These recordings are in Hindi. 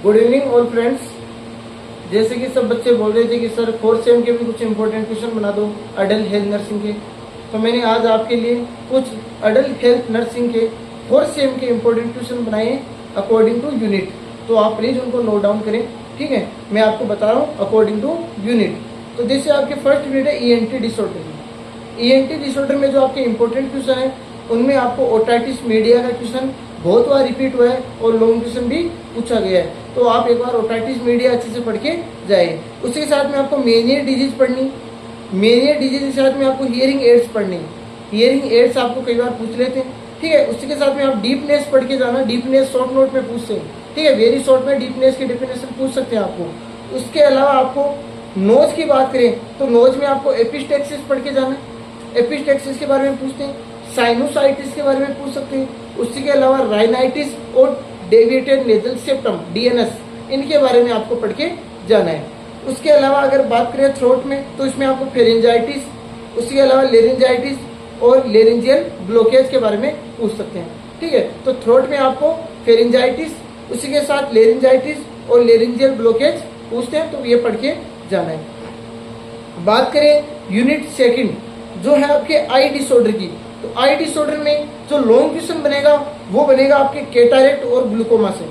Good evening all friends. जैसे कि सब बच्चे बोल रहे थे कि सर फोर्थ सेम के भी कुछ इंपॉर्टेंट क्वेश्चन बना दो अडल्ट हेल्थ नर्सिंग के, तो मैंने आज आपके लिए कुछ अडल्ट हेल्थ नर्सिंग के फोर्थ सेम के इंपॉर्टेंट क्वेश्चन बनाए अकॉर्डिंग टू यूनिट। तो आप प्लीज उनको नोट डाउन करें, ठीक है। मैं आपको बता रहा हूँ अकॉर्डिंग टू यूनिट। तो जैसे आपके फर्स्ट यूनिट है ईएनटी डिसऑर्डर। ईएनटी डिसऑर्डर में जो आपके इंपॉर्टेंट क्वेश्चन है उनमें आपको ओटाइटिस मीडिया का क्वेश्चन बहुत बार रिपीट हुआ है और लॉन्ग क्वेश्चन भी पूछा गया है। तो आप एक बार ओटाइटिस मीडिया अच्छे से पढ़ के जाए। उसके साथ में आपको मेनियर डिजीज पढ़नी, मेनियर डिजीज के साथ में आपको हियरिंग एड्स पढ़नी। हियरिंग एड्स आपको कई बार पूछ लेते हैं, ठीक है। उसके साथ में आप डीपनेस पढ़ के जाना। डीपनेस शॉर्ट नोट में पूछते हैं, ठीक है। वेरी शॉर्ट में डीपनेस की डेफिनेशन पूछ सकते हैं आपको। उसके अलावा आपको नोज की बात करें तो नोज में आपको एपिस्टेक्सिस पढ़ के जाना है। एपिस्टेक्सिस के बारे में पूछते हैं, साइनोसाइटिस के बारे में पूछ सकते हैं। उसके अलावा राइनाइटिस और डेविएटेड नेजल सेप्टम डीएनएस, इनके बारे में आपको पढ़ के जाना है। उसके अलावा अगर बात करें थ्रोट में तो इसमें आपको फेरेंजाइटिस, उसके अलावा लेरिंजाइटिस और लेरिंजियल ब्लॉकेज के बारे में पूछ सकते हैं, ठीक है। तो थ्रोट में आपको फेरेंजाइटिस, उसी के साथ लेरिंजाइटिस और लेरिंजियल ब्लॉकेज पूछते हैं, तो ये पढ़ के जाना है। बात करें यूनिट सेकंड जो है आपके आई डिसऑर्डर की, तो आई डिसऑर्डर में जो लॉन्ग क्वेश्चन बनेगा वो बनेगा आपके कैटारेक्ट और ग्लूकोमा से।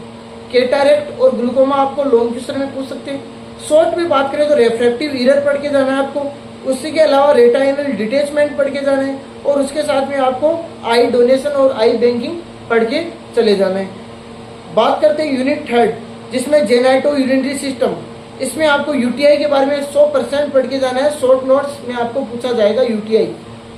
कैटारेक्ट और ग्लूकोमा आपको लॉन्ग क्वेश्चन में पूछ सकते हैं। शॉर्ट में बात करें तो रेफ्रैक्टिव एरर पढ़ के जाना है आपको। उसी के अलावा रेटाइनल डिटेचमेंट पढ़ के जाना है और उसके साथ में आपको आई डोनेशन और आई बैंकिंग पढ़ के चले जाना है। बात करते हैं यूनिट थर्ड जिसमें जेनाइटो यूरिनरी सिस्टम। इसमें आपको यूटीआई के बारे में 100% पढ़ के जाना है। शॉर्ट नोट्स में आपको पूछा जाएगा यूटीआई।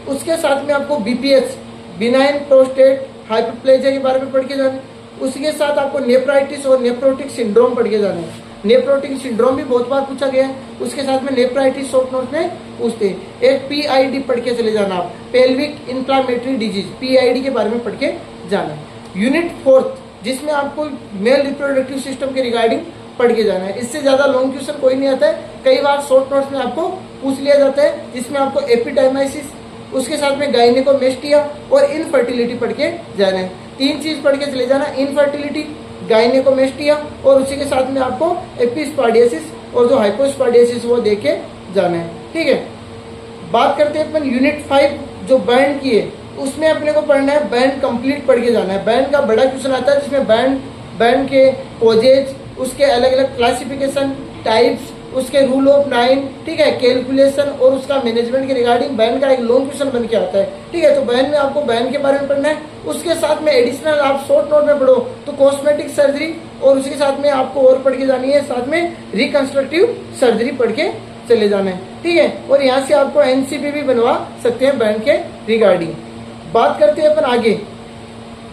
उसके साथ में आपको बीपीएच बिनाइन प्रोस्टेट हाइपरप्लेजिया के बारे में पढ़ के जाना है। उसके साथ आपको नेफ्राइटिस और नेफ्रोटिक सिंड्रोम पढ़ के जाना है। नेफ्रोटिक सिंड्रोम भी बहुत बार पूछा गया है। उसके साथ में नेफ्राइटिस शॉर्ट नोट में पूछते हैं। एक पीआईडी पढ़ के चले जाना आप, पेल्विक इन्फ्लामेटरी डिजीज, पीआईडी के बारे में पढ़ के जाना है। यूनिट फोर्थ जिसमें आपको मेल रिप्रोडक्टिव सिस्टम के रिगार्डिंग पढ़ के जाना है। इससे ज्यादा लॉन्ग क्वेश्चन कोई नहीं आता है, कई बार शॉर्ट नोट्स में आपको पूछ लिया जाता है, जिसमें आपको एपिडाइमाइसिस, उसके साथ में गायनेकोमेस्टिया और इनफर्टिलिटी पढ़ के जाना है। 3 चीज पढ़ के चले जाना, इनफर्टिलिटी, गायनेकोमेस्टिया और उसी के साथ में आपको एपिस्पाडियासिस और जो हाइपोस्पाडियासिस वो दे के जाना है, ठीक है। बात करते हैं अपन यूनिट 5 जो बैंड की है, उसमें अपने को पढ़ना है बैंड कंप्लीट पढ़ के जाना है। बैंड का बड़ा क्वेश्चन आता है जिसमें बैंड के पोजेज, उसके अलग अलग क्लासिफिकेशन, टाइप्स, उसके रूल ऑफ 9, ठीक है, कैलकुलेशन और उसका मैनेजमेंट के रिगार्डिंग बैंड का एक लॉन्ग क्वेश्चन बन के आता है, ठीक है। तो बैंड में आपको बैंड के बारे में पढ़ना है। उसके साथ में एडिशनल आप शॉर्ट नोट में पढ़ो तो कॉस्मेटिक सर्जरी और उसके साथ में आपको और पढ़ के जानी है, साथ में रिकंस्ट्रक्टिव सर्जरी पढ़ के चले जाना है, ठीक है। और यहाँ से आपको एनसीपी भी बनवा सकते हैं बैंड के रिगार्डिंग। बात करते हैं अपन आगे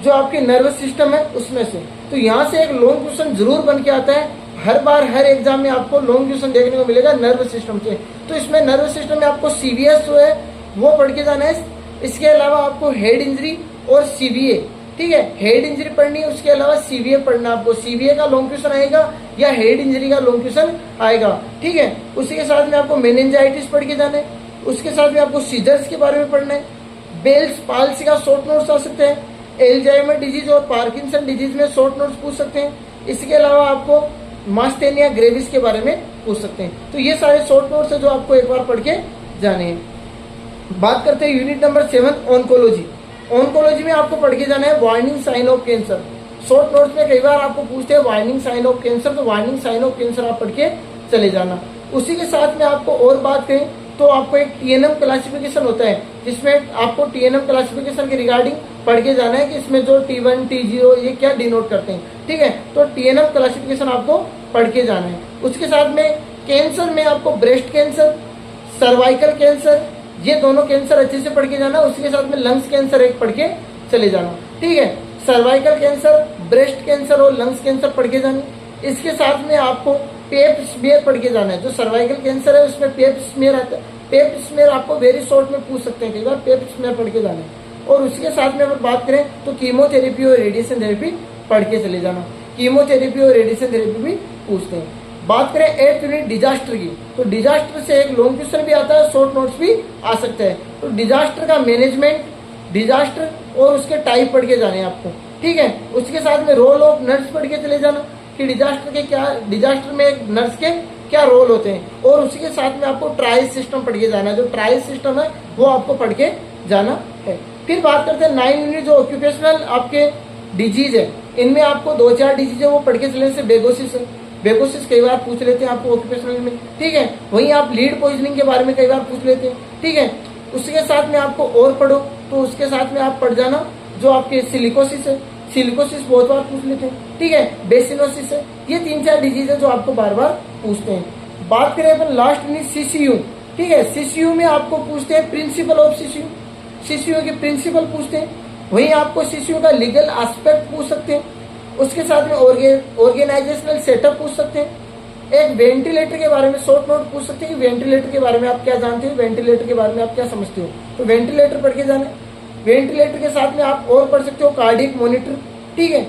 जो आपके नर्वस सिस्टम है उसमें से, तो यहाँ से एक लॉन्ग क्वेश्चन जरूर बन के आता है। हर बार हर एग्जाम में आपको लॉन्ग क्वेश्चन देखने को मिलेगा नर्वस सिस्टम से। तो इसमें नर्वस सिस्टम में आपको सीवीएस जो है वो पढ़ के जाना है। इसके अलावा आपको हेड इंजरी और सीवीए, ठीक है, हेड इंजरी पढ़नी है। उसके अलावा सीवीए पढ़ना, आपको सीवीए का लॉन्ग क्वेश्चन आएगा या हेड इंजरी का लॉन्ग क्वेश्चन आएगा, ठीक है। उसी के साथ में आपको मेनिंजाइटिस पढ़ के जाना है। उसके साथ में आपको सीजर्स के बारे में पढ़ना है। बेल्स पाल्सी का शॉर्ट नोट्स आ सकते हैं। एल्जाइमर डिजीज और पार्किंसन डिजीज में शॉर्ट नोट्स पूछ सकते हैं। इसके अलावा आपको मास्टेनिया ग्रेविस के बारे में पूछ सकते हैं। तो ये सारे शॉर्ट नोट्स है जो आपको एक बार पढ़ के जाने हैं। बात करते हैं यूनिट नंबर 7 ऑन्कोलॉजी। ऑन्कोलॉजी में आपको पढ़ के जाना है warning sign of cancer. Short notes में कई बार आपको पूछते हैं वार्निंग साइन ऑफ कैंसर, तो वार्निंग साइन ऑफ कैंसर आप पढ़ के चले जाना। उसी के साथ में आपको और बात करें तो आपको एक टीएनएम क्लासिफिकेशन होता है जिसमें आपको टीएनएम क्लासिफिकेशन के रिगार्डिंग पढ़ के जाना है कि इसमें जो T1 T0 ये क्या डिनोट करते हैं, ठीक है। तो टीएनएम क्लासिफिकेशन आपको पढ़ के जाना है। उसके साथ में कैंसर में आपको ब्रेस्ट कैंसर, सर्वाइकल कैंसर, ये दोनों कैंसर अच्छे से पढ़ के जाना। उसके साथ में लंग्स कैंसर एक पढ़ के चले जाना, ठीक है। सर्वाइकल कैंसर, ब्रेस्ट कैंसर और लंग्स कैंसर पढ़ के जाना। इसके साथ में आपको पेप स्मेयर पढ़ के जाना है। जो सर्वाइकल कैंसर है उसमें पेप स्मेयर आता है। पेप स्मेयर आपको वेरी शॉर्ट में पूछ सकते हैं कई बार, पेप स्मेयर पढ़ के जाना है। और उसके साथ में अगर बात करें तो कीमोथेरेपी और रेडिएशन थेरेपी पढ़ के चले जाना। कीमोथेरेपी और रेडिएशन थेरेपी भी पूछते हैं। बात करें 8th यूनिट डिजास्टर की, तो डिजास्टर से एक लॉन्ग क्वेश्चन भी आता है, शॉर्ट नोट्स भी आ सकते हैं। तो डिजास्टर का मैनेजमेंट, डिजास्टर और उसके टाइप पढ़ के जाने हैं आपको, ठीक है। उसके साथ में रोल ऑफ नर्स पढ़ के चले जाना कि डिजास्टर में एक नर्स के क्या रोल होते हैं, और उसी के साथ में आपको ट्राइस सिस्टम पढ़ के जाना है। जो ट्राइस सिस्टम है वो आपको पढ़ के जाना है। फिर बात करते हैं 9 यूनिट जो ऑक्यूपेशनल आपके डिजीज है, इनमें आपको 2-4 डिजीज है वो पढ़ के चलने से बेगोसिस है। बेगोसिस कई बार पूछ लेते हैं आपको ऑक्यूपेशनल में, ठीक है। वहीं आप लीड पॉइजनिंग के बारे में कई बार पूछ लेते हैं, ठीक है। उसके साथ में आपको और पढ़ो तो उसके साथ में आप पढ़ जाना जो आपके सिलिकोसिस है, सिलिकोसिस बहुत बार पूछ लेते हैं, ठीक है। बेसिनोसिस है, ये 3-4 डिजीज है जो आपको बार बार पूछते हैं। बात करें अपन लास्ट में सीसीयू, ठीक है। सीसीयू में आपको पूछते हैं प्रिंसिपल ऑफ सीसीयू, सीसीयू के प्रिंसिपल पूछते हैं। वहीं आपको सीसीयू का लीगल एस्पेक्ट पूछ सकते हैं। उसके साथ में ऑर्गेनाइजेशनल सेटअप पूछ सकते हैं। एक वेंटिलेटर के बारे में शॉर्ट नोट पूछ सकते हैं कि वेंटिलेटर के बारे में आप क्या जानते हो, वेंटिलेटर के बारे में आप क्या समझते हो, तो वेंटिलेटर पढ़ के जाना। वेंटिलेटर के साथ में आप और पढ़ सकते हो कार्डियक मॉनिटर, ठीक है।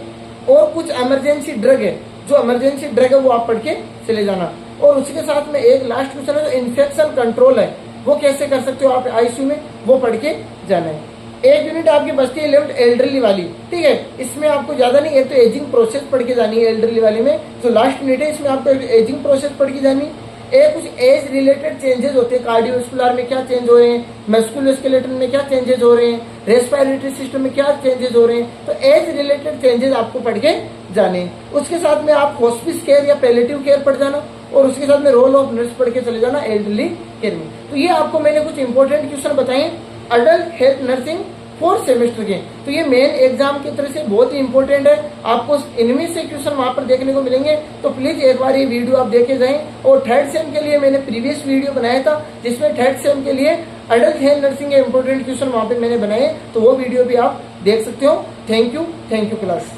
और कुछ इमरजेंसी ड्रग है, जो इमरजेंसी ड्रग है वो आप पढ़ के चले जाना। और उसके साथ में एक लास्ट क्वेश्चन है जो इन्फेक्शन कंट्रोल है, वो कैसे कर सकते हो आप आईसीयू में, वो पढ़ के जाना है। एक यूनिट आपकी बचती है 11th एल्डरली वाली, ठीक है। इसमें आपको ज्यादा नहीं, एक तो एजिंग प्रोसेस पढ़ के जानी है एल्डरली वाली में, जो लास्ट यूनिट है इसमें आपको एजिंग प्रोसेस पढ़ के जानी है। एक कुछ एज रिलेटेड चेंजेस होते हैं, कार्डियोवास्कुलर में क्या चेंज हो रहे हैं, मस्कुलोस्केलेटल में क्या चेंजेस हो रहे हैं, रेस्पिरेटरी सिस्टम में क्या चेंजेस हो रहे हैं, तो एज रिलेटेड चेंजेस आपको पढ़ के जाने। उसके साथ में आप हॉस्पिस केयर या पैलेटिव केयर पढ़ जाना, और उसके साथ में रोल ऑफ नर्स पढ़ के चले जाना एल्डरली केयर में। तो ये आपको मैंने कुछ इंपॉर्टेंट क्वेश्चन बताए adult health nursing 4th semester के। तो ये मेन एग्जाम की तरह से बहुत ही इंपॉर्टेंट है, आपको इनमें से क्वेश्चन वहां पर देखने को मिलेंगे। तो प्लीज एक बार ये वीडियो आप देखे जाएं। और 3rd सेम के लिए मैंने प्रीवियस वीडियो बनाया था जिसमें 3rd सेम के लिए अडल्ट हेल्थ नर्सिंग के इंपॉर्टेंट क्वेश्चन वहां पे मैंने बनाए, तो वो वीडियो भी आप देख सकते हो। Thank you class.